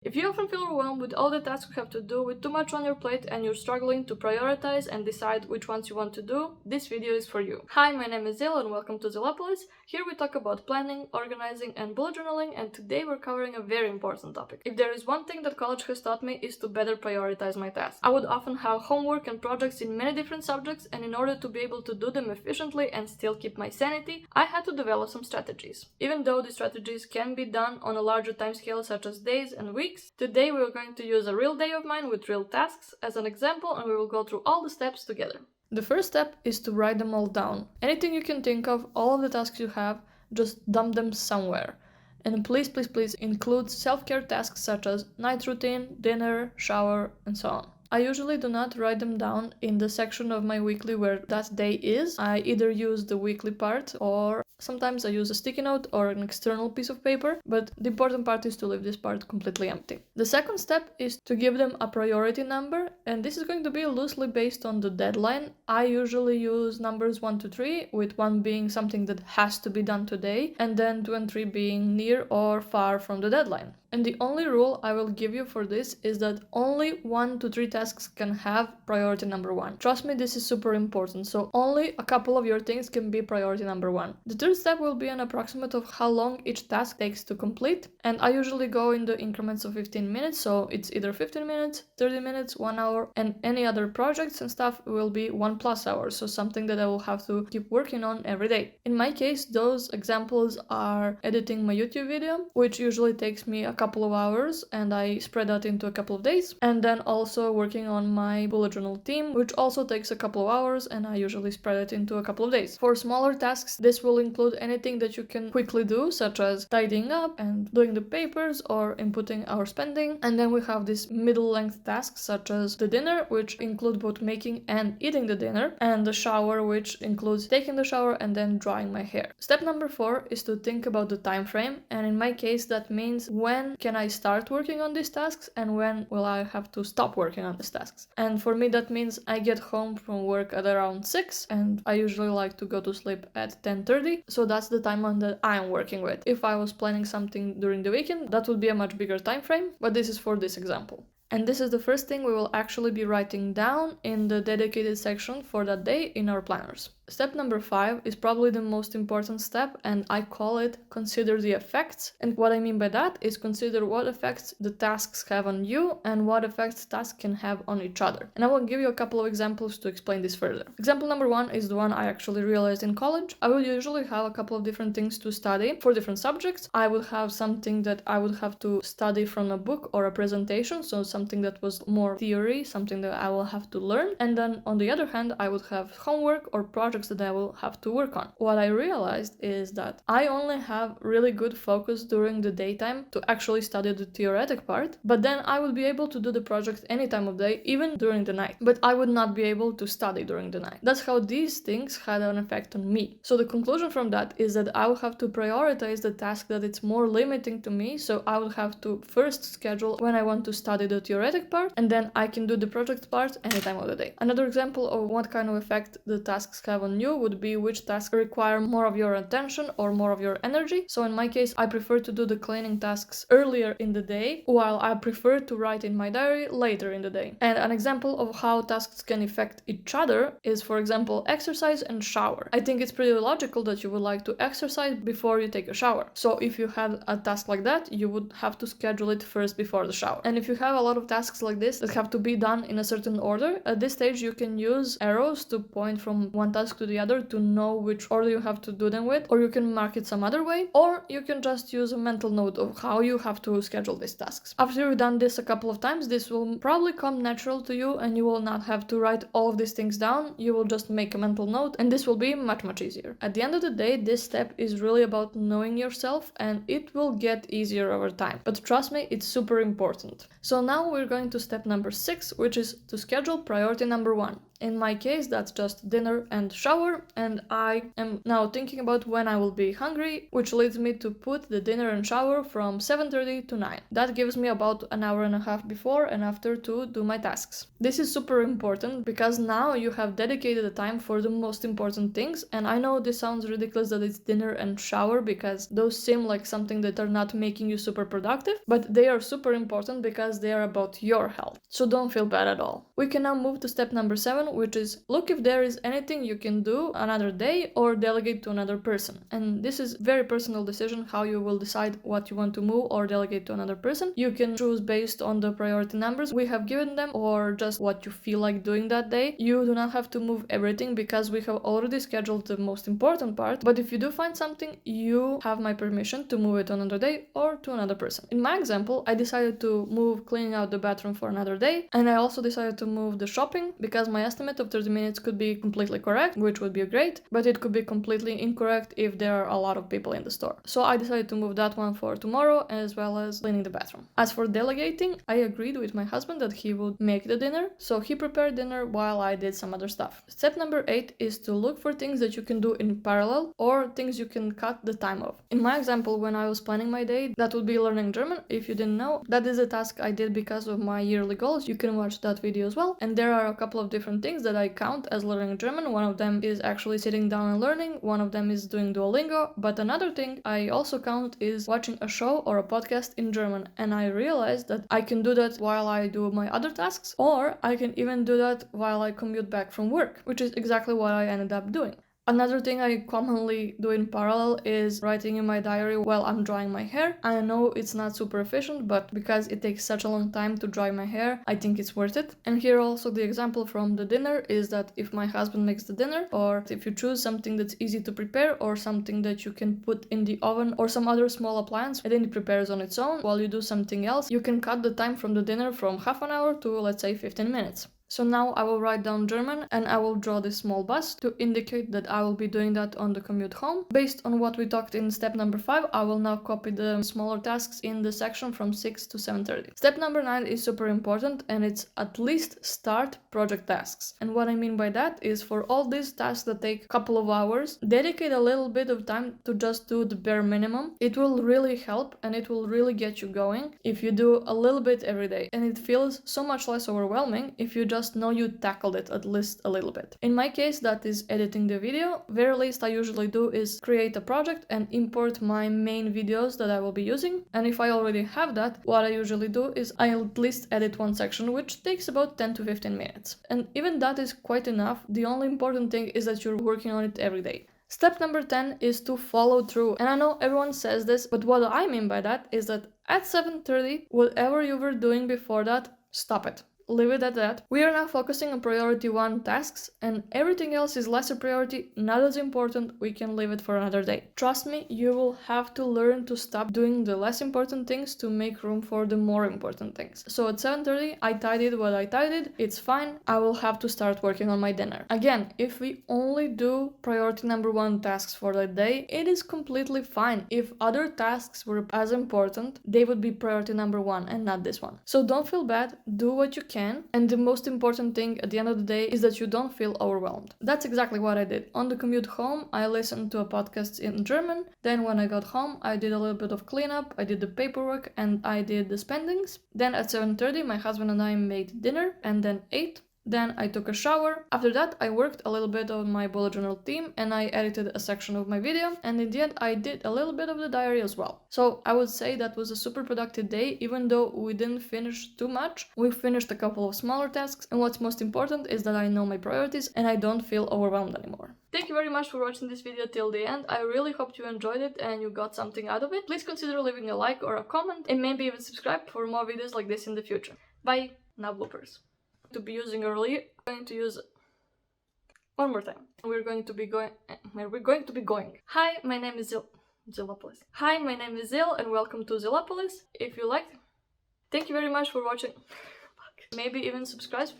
If you often feel overwhelmed with all the tasks you have to do, with too much on your plate, and you're struggling to prioritize and decide which ones you want to do, this video is for you. Hi, my name is Zil and welcome to Zilopolis. Here we talk about planning, organizing and bullet journaling, and today we're covering a very important topic. If there is one thing that college has taught me is to better prioritize my tasks. I would often have homework and projects in many different subjects, and in order to be able to do them efficiently and still keep my sanity, I had to develop some strategies. Even though these strategies can be done on a larger time scale such as days and weeks, today we are going to use a real day of mine with real tasks as an example, and we will go through all the steps together. The first step is to write them all down. Anything you can think of, all of the tasks you have, just dump them somewhere. And please include self-care tasks such as night routine, dinner, shower, and so on. I usually do not write them down in the section of my weekly where that day is. I either use the weekly part or sometimes I use a sticky note or an external piece of paper, but the important part is to leave this part completely empty. The second step is to give them a priority number, and this is going to be loosely based on the deadline. I usually use numbers 1 to 3, with 1 being something that has to be done today, and then 2 and 3 being near or far from the deadline. And the only rule I will give you for this is that only 1 to 3 tasks can have priority number 1. Trust me, this is super important, so only a couple of your things can be priority number 1. The third step will be an approximate of how long each task takes to complete, and I usually go in the increments of 15 minutes, so it's either 15 minutes, 30 minutes, 1 hour, and any other projects and stuff will be 1+ hours, so something that I will have to keep working on every day. In my case, those examples are editing my YouTube video, which usually takes me a couple of hours, and I spread that into a couple of days, and then also working on my bullet journal theme, which also takes a couple of hours, and I usually spread it into a couple of days. For smaller tasks, this will include anything that you can quickly do, such as tidying up and doing the papers or inputting our spending. And then we have these middle-length tasks such as the dinner, which include both making and eating the dinner, and the shower, which includes taking the shower and then drying my hair. Step number 4 is to think about the time frame, and in my case that means when can I start working on these tasks and when will I have to stop working on these tasks. And for me that means I get home from work at around 6 and I usually like to go to sleep at 10:30, so that's the timeline that I'm working with. If I was planning something during the weekend, that would be a much bigger time frame, but this is for this example. And this is the first thing we will actually be writing down in the dedicated section for that day in our planners. Step number 5 is probably the most important step, and I call it consider the effects. And what I mean by that is consider what effects the tasks have on you and what effects tasks can have on each other. And I will give you a couple of examples to explain this further. Example number 1 is the one I actually realized in college. I would usually have a couple of different things to study for different subjects. I would have something that I would have to study from a book or a presentation, so something that was more theory, something that I will have to learn. And then on the other hand, I would have homework or projects that I will have to work on. What I realized is that I only have really good focus during the daytime to actually study the theoretic part, but then I would be able to do the project any time of day, even during the night, but I would not be able to study during the night. That's how these things had an effect on me. So the conclusion from that is that I will have to prioritize the task that it's more limiting to me, so I will have to first schedule when I want to study the theoretic part, and then I can do the project part any time of the day. Another example of what kind of effect the tasks have on you would be which tasks require more of your attention or more of your energy. So in my case, I prefer to do the cleaning tasks earlier in the day, while I prefer to write in my diary later in the day. And an example of how tasks can affect each other is, for example, exercise and shower. I think it's pretty logical that you would like to exercise before you take a shower. So if you had a task like that, you would have to schedule it first before the shower. And if you have a lot of tasks like this that have to be done in a certain order, at this stage you can use arrows to point from one task to the other to know which order you have to do them with, or you can mark it some other way, or you can just use a mental note of how you have to schedule these tasks. After you've done this a couple of times, this will probably come natural to you and you will not have to write all of these things down. You will just make a mental note and this will be much easier. At the end of the day, this step is really about knowing yourself and it will get easier over time. But trust me, it's super important. So now we're going to step number 6, which is to schedule priority number 1. In my case, that's just dinner and shower, and I am now thinking about when I will be hungry, which leads me to put the dinner and shower from 7:30 to 9. That gives me about an hour and a half before and after to do my tasks. This is super important because now you have dedicated the time for the most important things, and I know this sounds ridiculous that it's dinner and shower because those seem like something that are not making you super productive, but they are super important because they are about your health. So don't feel bad at all. We can now move to step number 7, which is look if there is anything you can do another day or delegate to another person. And this is very personal decision how you will decide what you want to move or delegate to another person. You can choose based on the priority numbers we have given them or just what you feel like doing that day. You do not have to move everything because we have already scheduled the most important part, but if you do find something, you have my permission to move it to another day or to another person. In my example, I decided to move cleaning out the bathroom for another day, and I also decided to move the shopping because my estimate of 30 minutes could be completely correct, which would be great, but it could be completely incorrect if there are a lot of people in the store. So I decided to move that one for tomorrow as well as cleaning the bathroom. As for delegating, I agreed with my husband that he would make the dinner, so he prepared dinner while I did some other stuff. Step number 8 is to look for things that you can do in parallel or things you can cut the time of. In my example, when I was planning my day, that would be learning German. If you didn't know, that is a task I did because of my yearly goals. You can watch that video as well. And there are a couple of different things that I count as learning German. One of them is actually sitting down and learning. One of them is doing Duolingo. But another thing I also count is watching a show or a podcast in German. And I realized that I can do that while I do my other tasks, or I can even do that while I commute back from work, which is exactly what I ended up doing. Another thing I commonly do in parallel is writing in my diary while I'm drying my hair. I know it's not super efficient, but because it takes such a long time to dry my hair, I think it's worth it. And here also the example from the dinner is that if my husband makes the dinner, or if you choose something that's easy to prepare or something that you can put in the oven or some other small appliance and then it prepares on its own while you do something else, you can cut the time from the dinner from half an hour to, let's say, 15 minutes. So now I will write down German and I will draw this small bus to indicate that I will be doing that on the commute home. Based on what we talked in step number 5, I will now copy the smaller tasks in the section from 6 to 7:30. Step number 9 is super important and it's at least start project tasks. And what I mean by that is for all these tasks that take a couple of hours, dedicate a little bit of time to just do the bare minimum. It will really help and it will really get you going if you do a little bit every day. And it feels so much less overwhelming if you just know you tackled it at least a little bit. In my case, that is editing the video. Very least I usually do is create a project and import my main videos that I will be using. And if I already have that, what I usually do is I at least edit one section, which takes about 10 to 15 minutes. And even that is quite enough. The only important thing is that you're working on it every day. Step number 10 is to follow through. And I know everyone says this, but what I mean by that is that at 7:30, whatever you were doing before that, stop it. Leave it at that. We are now focusing on priority 1 tasks, and everything else is lesser priority, not as important, we can leave it for another day. Trust me, you will have to learn to stop doing the less important things to make room for the more important things. So at 7:30, I tidied what I tidied, it's fine, I will have to start working on my dinner. Again, if we only do priority number 1 tasks for that day, it is completely fine. If other tasks were as important, they would be priority number 1 and not this one. So don't feel bad, do what you can. And the most important thing at the end of the day is that you don't feel overwhelmed. That's exactly what I did. On the commute home, I listened to a podcast in German. Then when I got home, I did a little bit of cleanup, I did the paperwork, and I did the spendings. Then at 7:30, my husband and I made dinner and then ate. Then I took a shower. After that, I worked a little bit on my bullet journal theme and I edited a section of my video. And in the end, I did a little bit of the diary as well. So I would say that was a super productive day, even though we didn't finish too much. We finished a couple of smaller tasks. And what's most important is that I know my priorities and I don't feel overwhelmed anymore. Thank you very much for watching this video till the end. I really hope you enjoyed it and you got something out of it. Please consider leaving a like or a comment and maybe even subscribe for more videos like this in the future. Bye! Now bloopers. To be using earlier, I'm going to use it one more time. We're going to be going. Hi, my name is Zilopolis. Hi, my name is Zil, and welcome to Zilopolis. If you liked, thank you very much for watching. Maybe even subscribe.